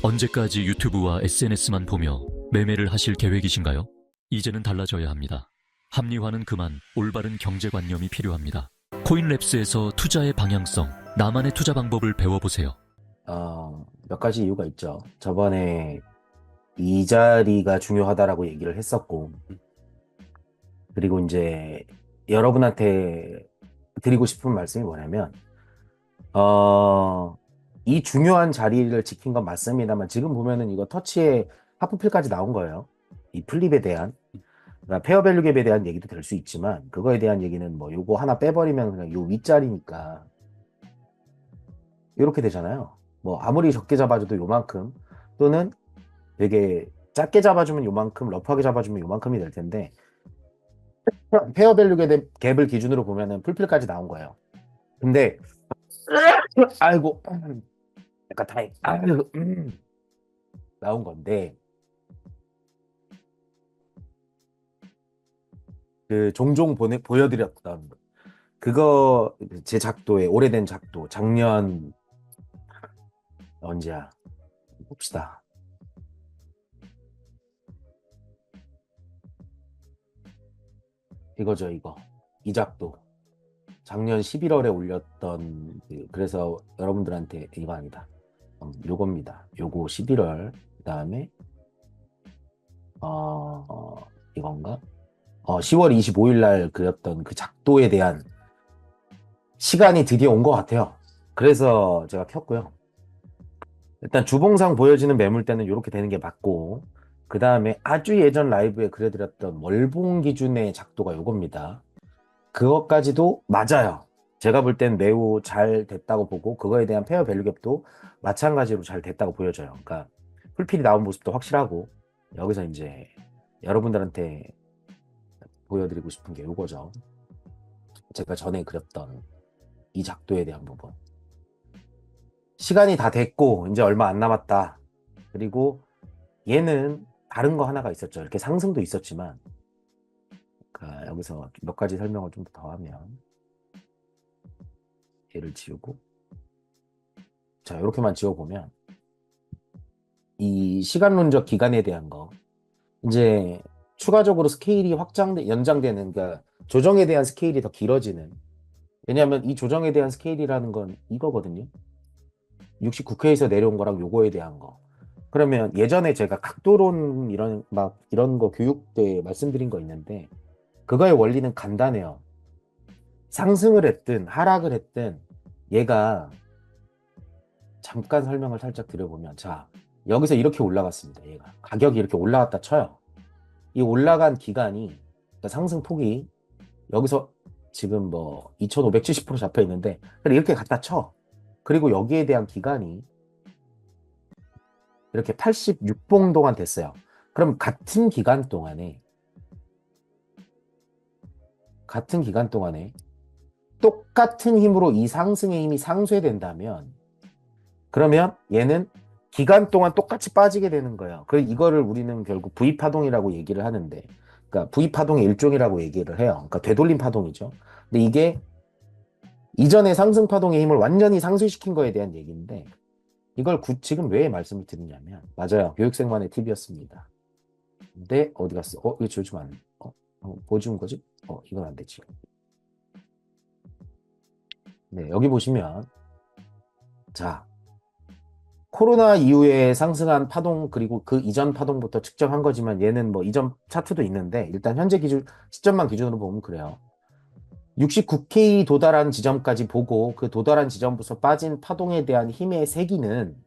언제까지 유튜브와 SNS만 보며 매매를 하실 계획이신가요? 이제는 달라져야 합니다. 합리화는 그만 올바른 경제관념이 필요합니다. 코인랩스에서 투자의 방향성, 나만의 투자 방법을 배워보세요. 몇 가지 이유가 있죠. 저번에 이 자리가 중요하다라고 얘기를 했었고, 그리고 이제 여러분한테 드리고 싶은 말씀이 뭐냐면, 이 중요한 자리를 지킨 건 맞습니다만, 지금 보면은 이거 터치에 하프필까지 나온 거예요. 이 플립에 대한, 그러니까 페어밸류 갭에 대한 얘기도 될 수 있지만, 그거에 대한 얘기는 뭐 요거 하나 빼버리면 그냥 요 윗자리니까, 이렇게 되잖아요. 뭐 아무리 적게 잡아줘도 요만큼, 또는 되게 짧게 잡아주면 요만큼, 러프하게 잡아주면 요만큼이 될 텐데, 페어밸류 갭을 기준으로 보면은 풀필까지 나온 거예요. 근데 아이고, 약간 아이고, 나온 건데, 그 종종 보여드렸던 그거, 제 작도에 오래된 작도, 작년 언제야 봅시다. 이거죠, 이거. 이 작도 작년 11월에 올렸던 그래서 여러분들한테 이거 아니다. 요겁니다. 요거 11월. 그다음에 이건가? 10월 25일 날 그렸던 그 작도에 대한 시간이 드디어 온 것 같아요. 그래서 제가 켰고요. 일단 주봉상 보여지는 매물대는 이렇게 되는 게 맞고, 그 다음에 아주 예전 라이브에 그려드렸던 월봉 기준의 작도가 요겁니다. 그것까지도 맞아요. 제가 볼 땐 매우 잘 됐다고 보고, 그거에 대한 페어 밸류 갭도 마찬가지로 잘 됐다고 보여져요. 그러니까 풀필이 나온 모습도 확실하고, 여기서 이제 여러분들한테 보여드리고 싶은 게 요거죠. 제가 전에 그렸던 이 작도에 대한 부분. 시간이 다 됐고 이제 얼마 안 남았다. 그리고 얘는 다른 거 하나가 있었죠. 이렇게 상승도 있었지만, 여기서 몇 가지 설명을 좀 더 하면, 얘를 지우고, 자, 이렇게만 지워보면 이 시간론적 기간에 대한 거, 이제 추가적으로 스케일이 연장되는, 그러니까 조정에 대한 스케일이 더 길어지는, 왜냐하면 이 조정에 대한 스케일이라는 건 이거거든요. 69K에서 내려온 거랑 요거에 대한 거. 그러면 예전에 제가 각도론 이런 거 교육 때 말씀드린 거 있는데, 그거의 원리는 간단해요. 상승을 했든 하락을 했든 얘가, 잠깐 설명을 살짝 드려보면, 자, 여기서 이렇게 올라갔습니다. 얘가 가격이 이렇게 올라갔다 쳐요. 이 올라간 기간이, 그러니까 상승 폭이 여기서 지금 뭐 2570% 잡혀 있는데 이렇게 갖다 쳐. 그리고 여기에 대한 기간이 이렇게 86봉 동안 됐어요. 그럼 같은 기간 동안에 똑같은 힘으로 이 상승의 힘이 상쇄된다면, 그러면 얘는 기간 동안 똑같이 빠지게 되는 거예요. 이거를 우리는 결국 V파동이라고 얘기를 하는데, 그러니까 V파동의 일종이라고 얘기를 해요. 그러니까 되돌림 파동이죠. 근데 이게 이전의 상승 파동의 힘을 완전히 상쇄시킨 거에 대한 얘기인데, 이걸 지금 왜 말씀을 드리냐면, 맞아요. 교육생만의 팁이었습니다. 근데 어디 갔어? 이거 지워주면 안 돼. 뭐 지운 거지? 이건 안 되지. 네, 여기 보시면, 자, 코로나 이후에 상승한 파동, 그리고 그 이전 파동부터 측정한 거지만, 얘는 뭐 이전 차트도 있는데, 일단 현재 시점만 기준으로 보면 그래요. 69K 도달한 지점까지 보고, 그 도달한 지점부터 빠진 파동에 대한 힘의 세기는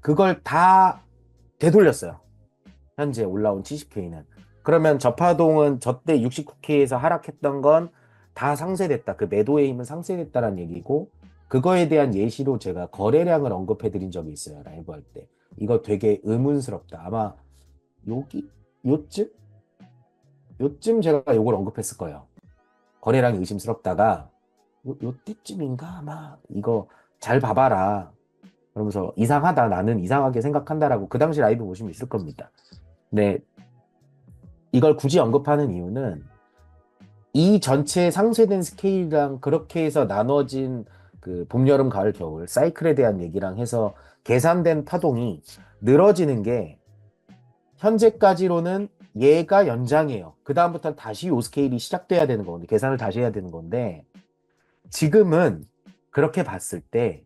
그걸 다 되돌렸어요. 현재 올라온 70K는. 그러면 저 파동은 저때 69K에서 하락했던 건 다 상쇄됐다. 그 매도의 힘은 상쇄됐다라는 얘기고, 그거에 대한 예시로 제가 거래량을 언급해 드린 적이 있어요. 라이브 할 때. 이거 되게 의문스럽다. 아마 요쯤 제가 요걸 언급했을 거예요. 거래량이 의심스럽다가 요때쯤인가 아마 이거 잘 봐봐라. 그러면서 이상하다. 나는 이상하게 생각한다라고 그 당시 라이브 보시면 있을 겁니다. 근데 이걸 굳이 언급하는 이유는, 이 전체 상쇄된 스케일이랑 그렇게 해서 나눠진 그 봄, 여름, 가을, 겨울 사이클에 대한 얘기랑 해서 계산된 파동이 늘어지는 게 현재까지로는 얘가 연장이에요. 그 다음부터는 다시 요 스케일이 시작돼야 되는 건데 계산을 다시 해야 되는 건데 지금은 그렇게 봤을 때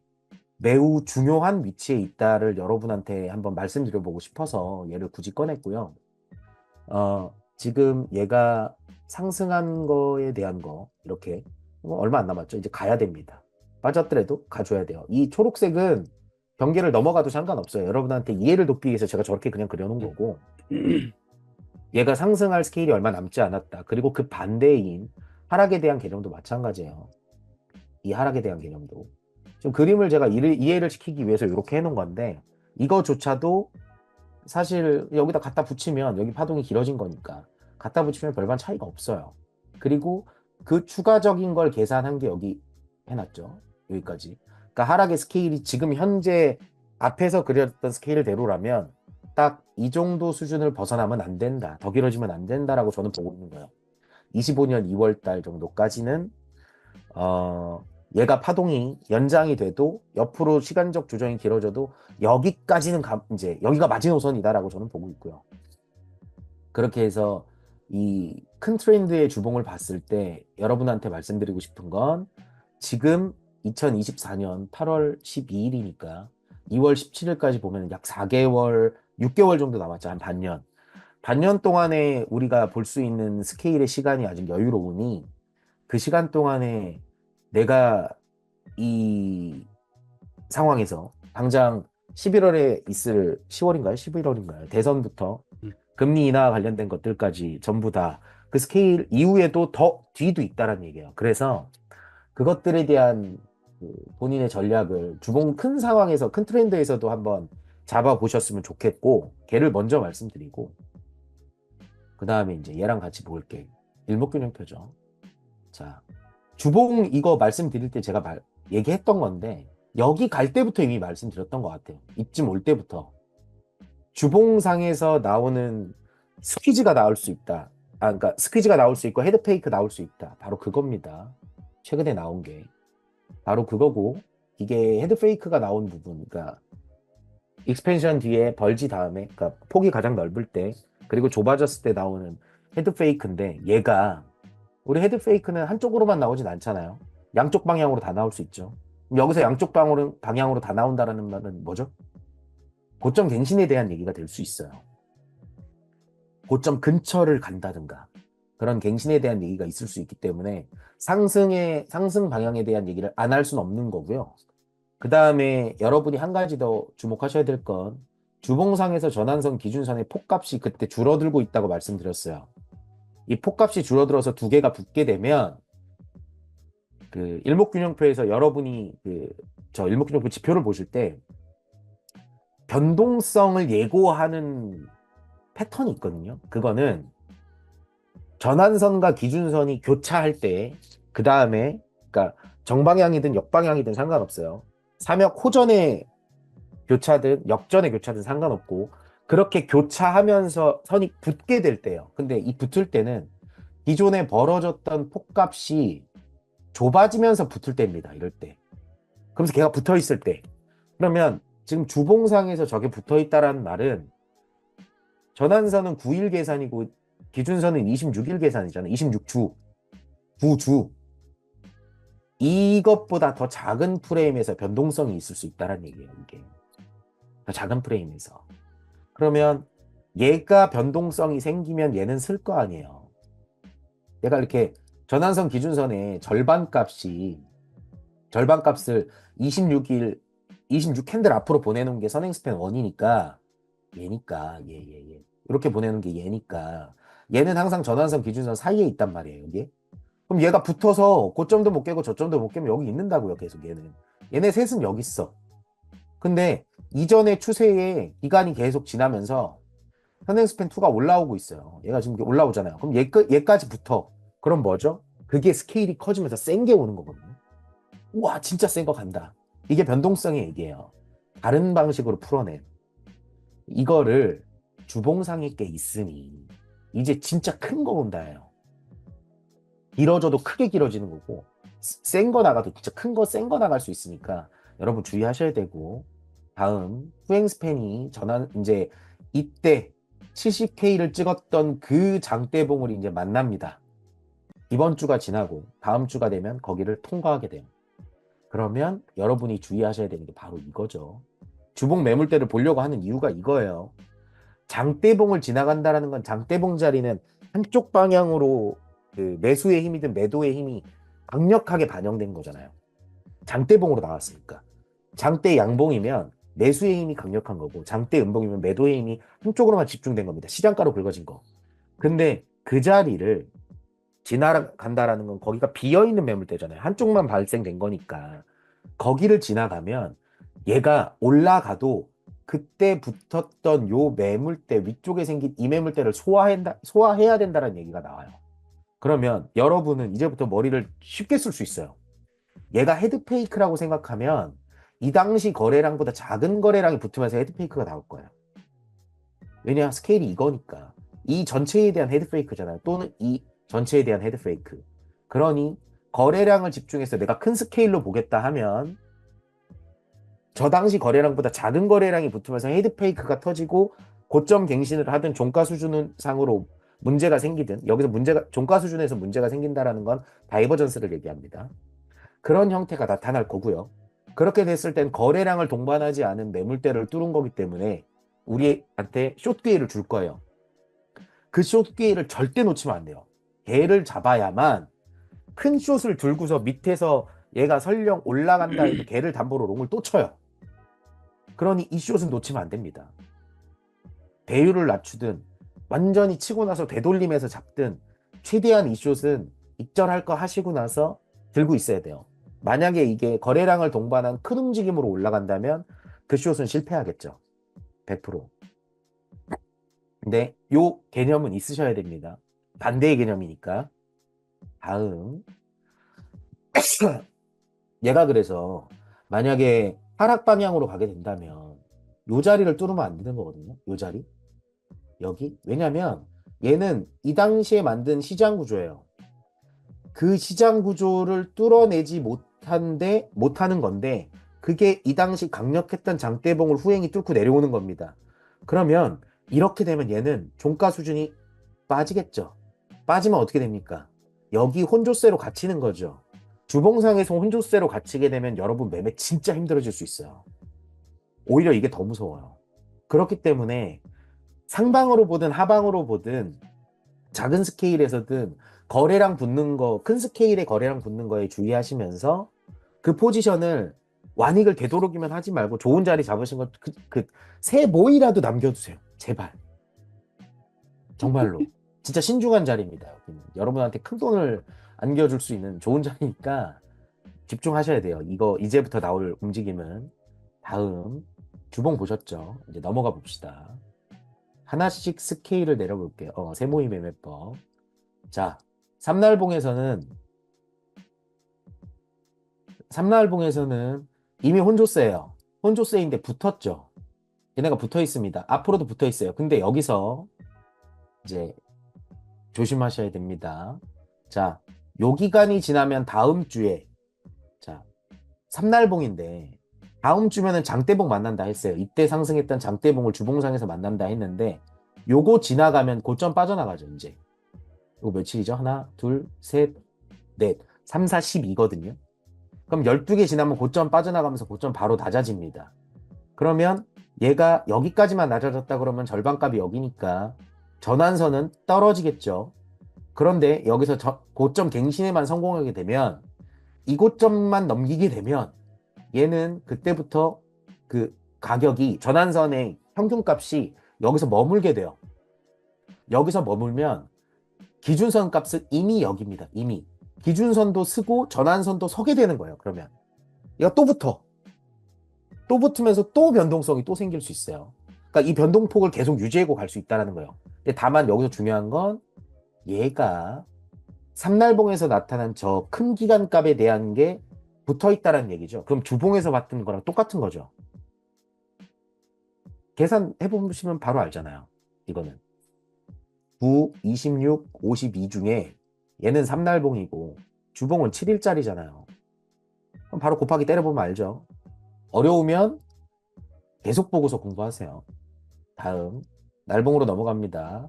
매우 중요한 위치에 있다를 여러분한테 한번 말씀드려보고 싶어서 얘를 굳이 꺼냈고요. 지금 얘가 상승한 거에 대한 거 이렇게 얼마 안 남았죠. 이제 가야 됩니다. 빠졌더라도 가줘야 돼요. 이 초록색은 경계를 넘어가도 상관없어요. 여러분한테 이해를 돕기 위해서 제가 저렇게 그냥 그려놓은 거고 얘가 상승할 스케일이 얼마 남지 않았다. 그리고 그 반대인 하락에 대한 개념도 마찬가지예요. 이 하락에 대한 개념도. 지금 그림을 제가 이해를 시키기 위해서 이렇게 해놓은 건데 이거조차도 사실 여기다 갖다 붙이면 여기 파동이 길어진 거니까 갖다 붙이면 별반 차이가 없어요. 그리고 그 추가적인 걸 계산한 게 여기 해놨죠. 여기까지. 그러니까 하락의 스케일이 지금 현재 앞에서 그렸던 스케일대로라면 딱 이 정도 수준을 벗어나면 안 된다. 더 길어지면 안 된다라고 저는 보고 있는 거예요. 25년 2월 달 정도까지는 얘가 파동이 연장이 돼도 옆으로 시간적 조정이 길어져도 여기까지는 이제 여기가 마지노선이다라고 저는 보고 있고요. 그렇게 해서 이 큰 트렌드의 주봉을 봤을 때 여러분한테 말씀드리고 싶은 건 지금 2024년 8월 12일이니까 2월 17일까지 보면 약 4개월, 6개월 정도 남았죠. 한 반년. 반년 동안에 우리가 볼 수 있는 스케일의 시간이 아직 여유로우니 그 시간 동안에 내가 이 상황에서 당장 11월에 있을 10월인가요? 11월인가요? 대선부터 금리 인하 관련된 것들까지 전부 다 그 스케일 이후에도 더 뒤도 있다라는 얘기예요. 그래서 그것들에 대한 본인의 전략을 주봉 큰 상황에서 큰 트렌드에서도 한번 잡아보셨으면 좋겠고 걔를 먼저 말씀드리고 그 다음에 이제 얘랑 같이 볼게. 일목균형표죠. 자, 주봉 이거 말씀드릴 때 제가 얘기했던 건데 여기 갈 때부터 이미 말씀드렸던 것 같아요. 이쯤 올 때부터 주봉상에서 나오는 스퀴즈가 나올 수 있다. 그러니까 스퀴즈가 나올 수 있고 헤드페이크 나올 수 있다. 바로 그겁니다. 최근에 나온 게 바로 그거고 이게 헤드페이크가 나온 부분, 그러니까 익스펜션 뒤에 벌지 다음에, 그러니까 폭이 가장 넓을 때 그리고 좁아졌을 때 나오는 헤드페이크인데 얘가 우리 헤드페이크는 한쪽으로만 나오진 않잖아요. 양쪽 방향으로 다 나올 수 있죠. 여기서 양쪽 방향으로 다 나온다는 말은 뭐죠? 고점 갱신에 대한 얘기가 될 수 있어요. 고점 근처를 간다든가 그런 갱신에 대한 얘기가 있을 수 있기 때문에 상승 방향에 대한 얘기를 안 할 수는 없는 거고요. 그 다음에 여러분이 한 가지 더 주목하셔야 될 건 주봉상에서 전환선 기준선의 폭값이 그때 줄어들고 있다고 말씀드렸어요. 이 폭값이 줄어들어서 두 개가 붙게 되면 그 일목균형표에서 여러분이 저 일목균형표 지표를 보실 때 변동성을 예고하는 패턴이 있거든요. 그거는 전환선과 기준선이 교차할 때 그 다음에 그러니까 정방향이든 역방향이든 상관없어요. 삼역 호전에 교차든 역전에 교차든 상관없고 그렇게 교차하면서 선이 붙게 될 때요. 근데 이 붙을 때는 기존에 벌어졌던 폭값이 좁아지면서 붙을 때입니다. 이럴 때. 그러면서 걔가 붙어 있을 때. 그러면 지금 주봉상에서 저게 붙어 있다라는 말은 전환선은 9일 계산이고 기준선은 26일 계산이잖아요. 26주, 9주. 이것보다 더 작은 프레임에서 변동성이 있을 수 있다는 얘기예요. 이게 더 작은 프레임에서. 그러면 얘가 변동성이 생기면 얘는 쓸 거 아니에요. 얘가 이렇게 전환선 기준선의 절반값을 26일 26 캔들 앞으로 보내놓은 게 선행스팬 1이니까 얘니까 얘 이렇게 보내는 게 얘니까 얘는 항상 전환선 기준선 사이에 있단 말이에요. 이게 그럼 얘가 붙어서 고점도 못 깨고 저점도 못 깨면 여기 있는다고요. 계속 얘네 셋은 여기 있어. 근데 이전의 추세의 기간이 계속 지나면서 선행스팬 2가 올라오고 있어요. 얘가 지금 올라오잖아요. 그럼 얘까지 붙어. 그럼 뭐죠? 그게 스케일이 커지면서 센 게 오는 거거든요. 우와 진짜 센 거 간다. 이게 변동성의 얘기예요. 다른 방식으로 풀어낸 이거를 주봉상에 게 있으니 이제 진짜 큰 거 온다예요. 길어져도 크게 길어지는 거고, 센 거 나가도 진짜 큰 거, 센 거 나갈 수 있으니까 여러분 주의하셔야 되고, 다음 후행 스팬이 전환 이제 이때 70K를 찍었던 그 장대봉을 이제 만납니다. 이번 주가 지나고 다음 주가 되면 거기를 통과하게 돼요. 그러면 여러분이 주의하셔야 되는 게 바로 이거죠. 주봉 매물대를 보려고 하는 이유가 이거예요. 장대봉을 지나간다라는 건 장대봉 자리는 한쪽 방향으로 그 매수의 힘이든 매도의 힘이 강력하게 반영된 거잖아요. 장대봉으로 나왔으니까. 장대 양봉이면 매수의 힘이 강력한 거고, 장대 음봉이면 매도의 힘이 한쪽으로만 집중된 겁니다. 시장가로 긁어진 거. 근데 그 자리를 지나간다라는 건 거기가 비어있는 매물대잖아요. 한쪽만 발생된 거니까. 거기를 지나가면 얘가 올라가도 그때 붙었던 요 매물대 위쪽에 생긴 이 매물대를 소화해야 된다는 얘기가 나와요. 그러면 여러분은 이제부터 머리를 쉽게 쓸 수 있어요. 얘가 헤드페이크라고 생각하면 이 당시 거래량보다 작은 거래량이 붙으면서 헤드페이크가 나올 거예요. 왜냐? 스케일이 이거니까. 이 전체에 대한 헤드페이크잖아요. 또는 이 전체에 대한 헤드페이크. 그러니 거래량을 집중해서 내가 큰 스케일로 보겠다 하면 저 당시 거래량보다 작은 거래량이 붙으면서 헤드페이크가 터지고 고점 갱신을 하든 종가 수준 상으로 문제가 생기든, 여기서 종가 수준에서 문제가 생긴다라는 건 다이버전스를 얘기합니다. 그런 형태가 나타날 거고요. 그렇게 됐을 땐 거래량을 동반하지 않은 매물대를 뚫은 거기 때문에 우리한테 숏 기회를 줄 거예요. 그 숏 기회를 절대 놓치면 안 돼요. 걔를 잡아야만 큰 숏을 들고서 밑에서 얘가 설령 올라간다 해도 걔를 담보로 롱을 또 쳐요. 그러니 이 숏은 놓치면 안 됩니다. 배율을 낮추든 완전히 치고 나서 되돌림해서 잡든 최대한 이 숏은 익절할 거 하시고 나서 들고 있어야 돼요. 만약에 이게 거래량을 동반한 큰 움직임으로 올라간다면 그 숏은 실패하겠죠. 100%. 근데 요 개념은 있으셔야 됩니다. 반대의 개념이니까. 다음. 얘가 그래서 만약에 하락 방향으로 가게 된다면 요 자리를 뚫으면 안 되는 거거든요. 요 자리. 여기. 왜냐면 얘는 이 당시에 만든 시장 구조예요. 그 시장 구조를 뚫어내지 못하는 건데, 그게 이 당시 강력했던 장대봉을 후행이 뚫고 내려오는 겁니다. 그러면 이렇게 되면 얘는 종가 수준이 빠지겠죠. 빠지면 어떻게 됩니까? 여기 혼조세로 갇히는 거죠. 주봉상에서 혼조세로 갇히게 되면 여러분 매매 진짜 힘들어질 수 있어요. 오히려 이게 더 무서워요. 그렇기 때문에 상방으로 보든 하방으로 보든 작은 스케일에서든 거래량 붙는 거, 큰 스케일의 거래량 붙는 거에 주의하시면서 그 포지션을 완익을 되도록이면 하지 말고 좋은 자리 잡으신 거, 새 모이라도 남겨두세요. 제발. 정말로. 진짜 신중한 자리입니다. 여기는. 여러분한테 큰 돈을 안겨줄 수 있는 좋은 자리니까 집중하셔야 돼요. 이거 이제부터 나올 움직임은. 다음 주봉 보셨죠? 이제 넘어가 봅시다. 하나씩 스케일을 내려볼게요. 세모임 매매법. 자, 삼날봉에서는 이미 혼조세예요. 혼조세인데 붙었죠. 얘네가 붙어 있습니다. 앞으로도 붙어 있어요. 근데 여기서 이제 조심하셔야 됩니다. 자, 요 기간이 지나면 다음 주에, 자, 삼날봉인데 다음 주면은 장대봉 만난다 했어요. 이때 상승했던 장대봉을 주봉상에서 만난다 했는데 요거 지나가면 고점 빠져나가죠. 이제 이거 며칠이죠? 하나, 둘, 셋, 넷, 3, 4, 12거든요. 그럼 12개 지나면 고점 빠져나가면서 고점 바로 낮아집니다. 그러면 얘가 여기까지만 낮아졌다 그러면 절반값이 여기니까 전환선은 떨어지겠죠. 그런데 여기서 고점 갱신에만 성공하게 되면, 이 고점만 넘기게 되면 얘는 그때부터 그 가격이, 전환선의 평균값이 여기서 머물게 돼요. 여기서 머물면 기준선 값은 이미 여기입니다. 이미. 기준선도 쓰고 전환선도 서게 되는 거예요. 그러면 얘가 또 붙어. 또 붙으면서 또 변동성이 또 생길 수 있어요. 그러니까 이 변동폭을 계속 유지하고 갈 수 있다는 거예요. 근데 다만 여기서 중요한 건 얘가 삼날봉에서 나타난 저 큰 기간값에 대한 게 붙어 있다는 얘기죠. 그럼 주봉에서 봤던 거랑 똑같은 거죠. 계산해 보시면 바로 알잖아요. 이거는 9, 26, 52 중에 얘는 3날봉이고 주봉은 7일짜리잖아요. 그럼 바로 곱하기 때려보면 알죠. 어려우면 계속 보고서 공부하세요. 다음 날봉으로 넘어갑니다.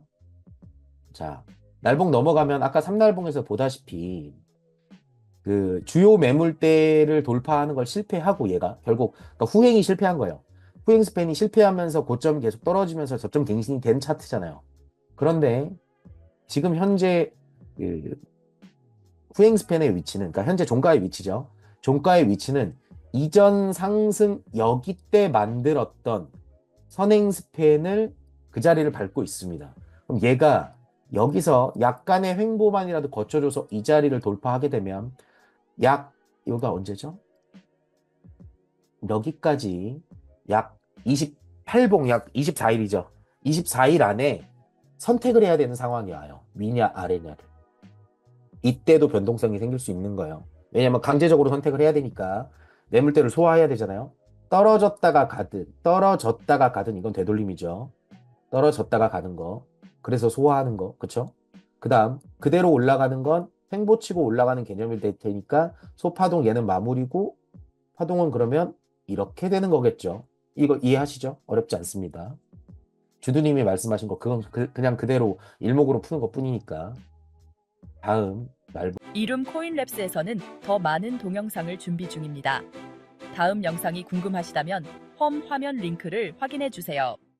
자, 날봉 넘어가면 아까 3날봉에서 보다시피 그 주요 매물대를 돌파하는 걸 실패하고 얘가 결국 그러니까 후행이 실패한 거예요. 후행 스팬이 실패하면서 고점이 계속 떨어지면서 저점 갱신이 된 차트잖아요. 그런데 지금 현재 그 후행 스팬의 위치는 그러니까 현재 종가의 위치죠. 종가의 위치는 이전 상승 여기 때 만들었던 선행 스팬을 그 자리를 밟고 있습니다. 그럼 얘가 여기서 약간의 횡보만이라도 거쳐줘서 이 자리를 돌파하게 되면 여기가 언제죠? 여기까지 약 28봉, 약 24일이죠. 24일 안에 선택을 해야 되는 상황이 와요. 위냐 아래냐를. 이때도 변동성이 생길 수 있는 거예요. 왜냐면 강제적으로 선택을 해야 되니까 매물대를 소화해야 되잖아요. 떨어졌다가 가든 이건 되돌림이죠. 떨어졌다가 가는 거. 그래서 소화하는 거. 그쵸? 그 다음 그대로 올라가는 건 횡보치고 올라가는 개념이 될 테니까 소파동 얘는 마무리고 파동은 그러면 이렇게 되는 거겠죠. 이거 이해하시죠? 어렵지 않습니다. 주두님이 말씀하신 거 그건 그냥 그대로 일목으로 푸는 것 뿐이니까. 다음 날 이룸 코인랩스에서는 더 많은 동영상을 준비 중입니다. 다음 영상이 궁금하시다면 홈 화면 링크를 확인해 주세요.